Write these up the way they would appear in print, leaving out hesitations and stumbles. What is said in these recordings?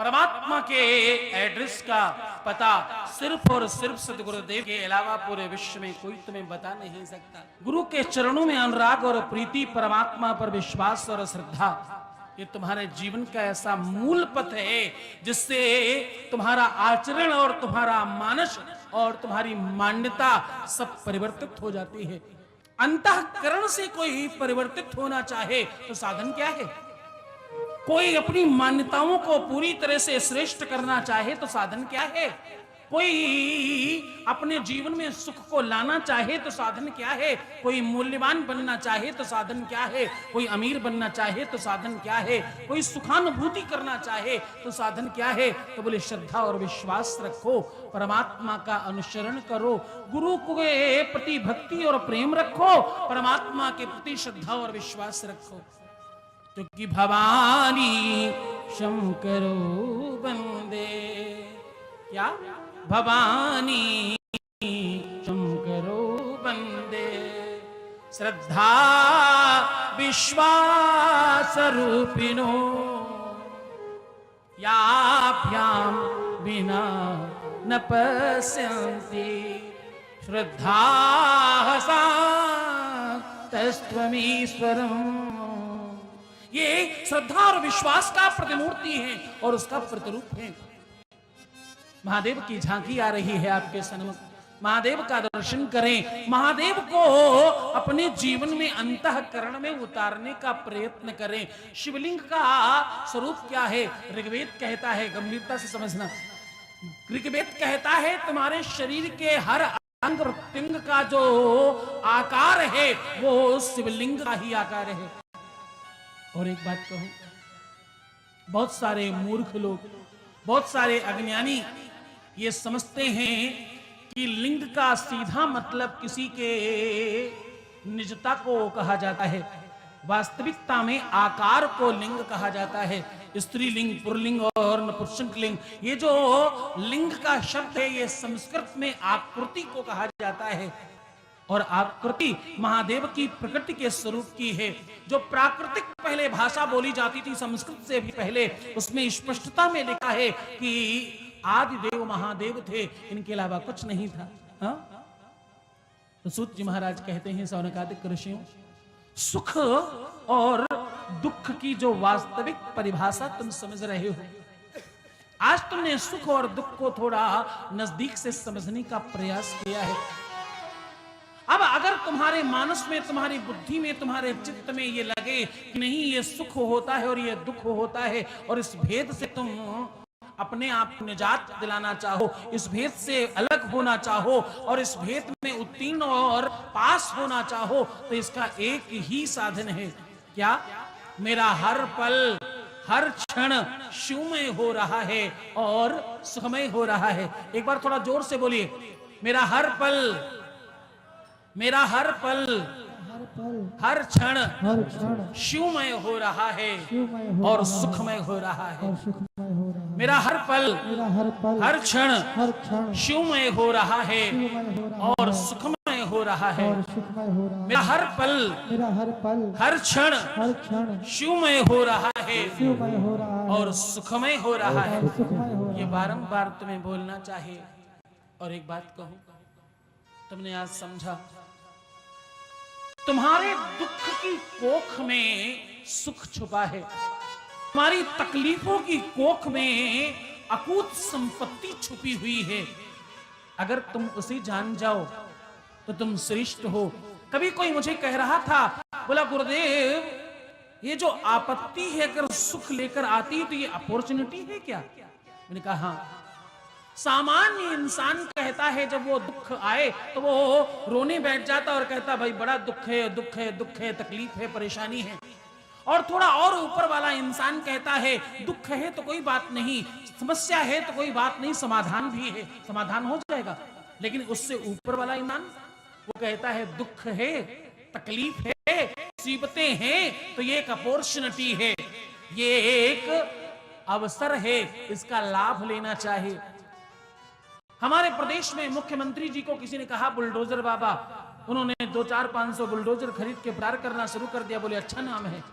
परमात्मा के एड्रेस का पता सिर्फ और सिर्फ सदगुरुदेव के अलावा पूरे विश्व में कोई तुम्हें बता नहीं सकता। गुरु के चरणों में अनुराग और प्रीति, परमात्मा पर विश्वास और श्रद्धा, ये तुम्हारे जीवन का ऐसा मूल पथ है जिससे तुम्हारा आचरण और तुम्हारा मानस और तुम्हारी मान्यता सब परिवर्तित हो जाती है। अंतःकरण से कोई परिवर्तित होना चाहे तो साधन क्या है? कोई अपनी मान्यताओं को पूरी तरह से श्रेष्ठ करना चाहे तो साधन क्या है? कोई अपने जीवन में सुख को लाना चाहे तो साधन क्या है? कोई मूल्यवान बनना चाहे तो साधन क्या है? कोई अमीर बनना चाहे तो साधन क्या है? कोई सुखानुभूति करना चाहे तो साधन क्या है? तो बोले श्रद्धा और विश्वास रखो, परमात्मा का अनुसरण करो, गुरु के प्रति भक्ति और प्रेम रखो, परमात्मा के प्रति श्रद्धा और विश्वास रखो। क्योंकि भवानी शंकरो बंदे, क्या? भवानी शंकरो बंदे, श्रद्धा विश्वास रूपिणो, याभ्याम बिना न पश्यन्ति, श्रद्धा तस्त्वमीश्वरम्। ये श्रद्धा और विश्वास का प्रतिमूर्ति है और उसका प्रतिरूप है। महादेव की झांकी आ रही है आपके सन्मुख, महादेव का दर्शन करें, महादेव को अपने जीवन में अंतःकरण में उतारने का प्रयत्न करें। शिवलिंग का स्वरूप क्या है? ऋग्वेद कहता है, गंभीरता से समझना, ऋग्वेद कहता है तुम्हारे शरीर के हर अंग प्रत्यंग का जो आकार है वो शिवलिंग का ही आकार है। और एक बात कहूं, बहुत सारे मूर्ख लोग, बहुत सारे अज्ञानी ये समझते हैं कि लिंग का सीधा मतलब किसी के निजता को कहा जाता है। वास्तविकता में आकार को लिंग कहा जाता है। स्त्रीलिंग, पुल्लिंग और नपुंसकलिंग, ये जो लिंग का शब्द है ये संस्कृत में आकृति को कहा जाता है। और आकृति महादेव की प्रकृति के स्वरूप की है। जो प्राकृतिक पहले भाषा बोली जाती थी संस्कृत से भी पहले, उसमें स्पष्टता में लिखा है कि आदि देव महादेव थे, इनके अलावा कुछ नहीं था। हा? तो सूत जी महाराज कहते हैं सौनकादिक ऋषियों, सुख और दुख की जो वास्तविक परिभाषा तुम समझ रहे हो, आज तुमने सुख और दुख को थोड़ा नजदीक से समझने का प्रयास किया है। अब अगर तुम्हारे मानस में, तुम्हारी बुद्धि में, तुम्हारे चित्त में ये लगे कि नहीं ये सुख होता है और ये दुख होता है, और इस भेद से तुम अपने आप को निजात दिलाना चाहो, इस भेद से अलग होना चाहो और इस भेद में उत्तीर्ण और पास होना चाहो, तो इसका एक ही साधन है। क्या? मेरा हर पल हर क्षण शिवमय हो रहा है और सुखमय हो रहा है। एक बार थोड़ा जोर से बोलिए, मेरा हर पल, मेरा हर पल हर क्षण शिवमय हो रहा है और सुखमय हो रहा है। मेरा हर पल हर क्षण शिवमय हो रहा है और सुखमय हो रहा है। मेरा हर पल हर क्षण शिवमय हो रहा है और सुखमय हो रहा है। ये बारंबार तुम्हें बोलना चाहिए। और एक बात कहूं, तुमने आज समझा, तुम्हारे दुख की कोख में सुख छुपा है, तुम्हारी तकलीफों की कोख में अकूत संपत्ति छुपी हुई है। अगर तुम उसे जान जाओ तो तुम श्रेष्ठ हो। कभी कोई मुझे कह रहा था, बोला गुरुदेव ये जो आपत्ति है अगर सुख लेकर आती है तो ये अपॉर्चुनिटी है क्या? मैंने कहा हाँ। सामान्य इंसान कहता है जब वो दुख आए तो वो रोने बैठ जाता और कहता भाई बड़ा दुख है, दुख है, दुख है, तकलीफ है, परेशानी है। और थोड़ा और ऊपर वाला इंसान कहता है दुख है तो कोई बात नहीं, समस्या है तो कोई बात नहीं, समाधान भी है, समाधान हो जाएगा। लेकिन उससे ऊपर वाला इंसान वो कहता है दुख है, तकलीफ है, मुसीबतें हैं, तो ये एक अपॉर्चुनिटी है, ये एक अवसर है, इसका लाभ लेना चाहिए। हमारे प्रदेश में मुख्यमंत्री जी को किसी ने कहा बुलडोजर बाबा, उन्होंने 200-400-500 बुलडोजर खरीद के प्रचार करना शुरू कर दिया। बोले अच्छा नाम है।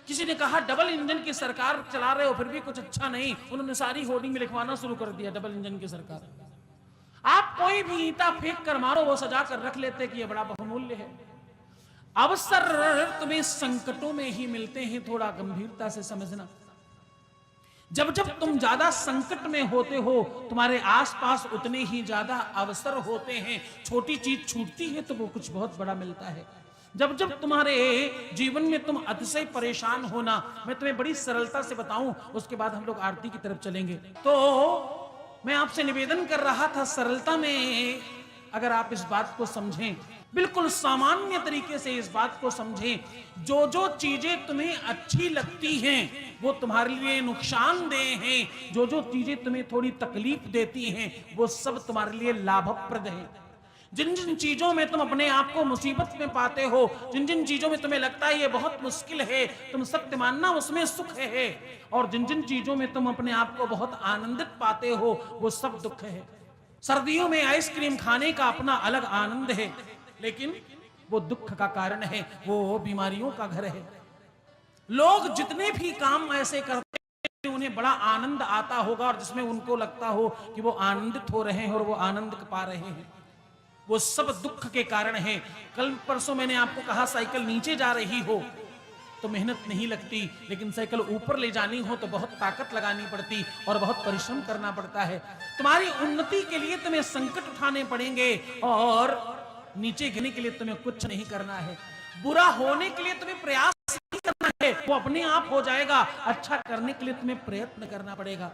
किसी ने कहा डबल इंजन की सरकार चला रहे हो फिर भी कुछ अच्छा नहीं, उन्होंने सारी होर्डिंग में लिखवाना शुरू कर दिया डबल इंजन की सरकार। आप कोई भी ईंटा फेंक कर मारो, वो सजा कर रख लेते कि ये बड़ा बहुमूल्य है। अवसर तुम्हें संकटों में ही मिलते हैं, थोड़ा गंभीरता से समझना। जब जब तुम ज्यादा संकट में होते हो, तुम्हारे आसपास उतने ही ज्यादा अवसर होते हैं। छोटी चीज छूटती है तो वो कुछ बहुत बड़ा मिलता है। जब जब तुम्हारे जीवन में तुम अतिशय परेशान होना, मैं तुम्हें बड़ी सरलता से बताऊं, उसके बाद हम लोग आरती की तरफ चलेंगे। तो मैं आपसे निवेदन कर रहा था, सरलता में अगर आप इस बात को समझें, बिल्कुल सामान्य तरीके से इस बात को समझें, जो जो चीजें तुम्हें अच्छी लगती हैं वो तुम्हारे लिए नुकसानदेह हैं, जो जो चीजें तुम्हें थोड़ी तकलीफ देती हैं वो सब तुम्हारे लिए लाभप्रद हैं। जिन जिन चीजों में तुम अपने आप को मुसीबत में पाते हो, जिन जिन चीजों में तुम्हें लगता है ये बहुत मुश्किल है, तुम सत्य मानना उसमें सुख है, और जिन जिन चीजों में तुम अपने आप को बहुत आनंदित पाते हो वो सब दुख है। सर्दियों में आइसक्रीम खाने का अपना अलग आनंद है, लेकिन वो दुख का कारण है, वो बीमारियों का घर है। लोग जितने भी काम ऐसे करते हैं उन्हें बड़ा आनंद आता होगा, और जिसमें उनको लगता हो कि वो आनंदित हो रहे हैं और वो आनंद पा रहे हैं, वो सब दुख के कारण है। कल परसों मैंने आपको कहा साइकिल नीचे जा रही हो तो मेहनत नहीं लगती, लेकिन साइकिल ऊपर ले जानी हो तो बहुत ताकत लगानी पड़ती और बहुत परिश्रम करना पड़ता है। तुम्हारी उन्नति के लिए तुम्हें संकट उठाने पड़ेंगे, और नीचे गिरने के लिए तुम्हें कुछ नहीं करना है। बुरा होने के लिए तुम्हें प्रयास नहीं करना है, वो अपने आप हो जाएगा। अच्छा करने के लिए तुम्हें प्रयत्न करना पड़ेगा,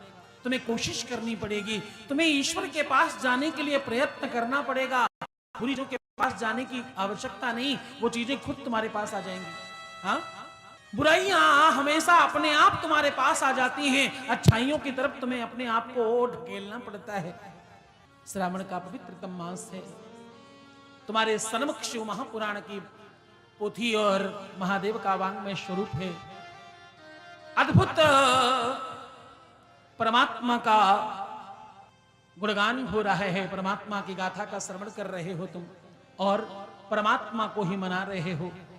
तुम्हें कोशिश करनी पड़ेगी, तुम्हें ईश्वर के पास जाने के लिए प्रयत्न करना पड़ेगा। बुरी चीजों के पास जाने की आवश्यकता नहीं, वो चीजें खुद तुम्हारे पास आ जाएंगी। हाँ, बुराइयां हमेशा अपने आप तुम्हारे पास आ जाती हैं, अच्छाइयों की तरफ तुम्हें अपने आप को ढकेलना पड़ता है। श्रावण का पवित्रतम मास है, तुम्हारे सन्मुख शिव महापुराण की पोथी और महादेव का वांग्मय स्वरूप है। अद्भुत परमात्मा का गुणगान हो रहा है, परमात्मा की गाथा का श्रवण कर रहे हो तुम, और परमात्मा को ही मना रहे हो।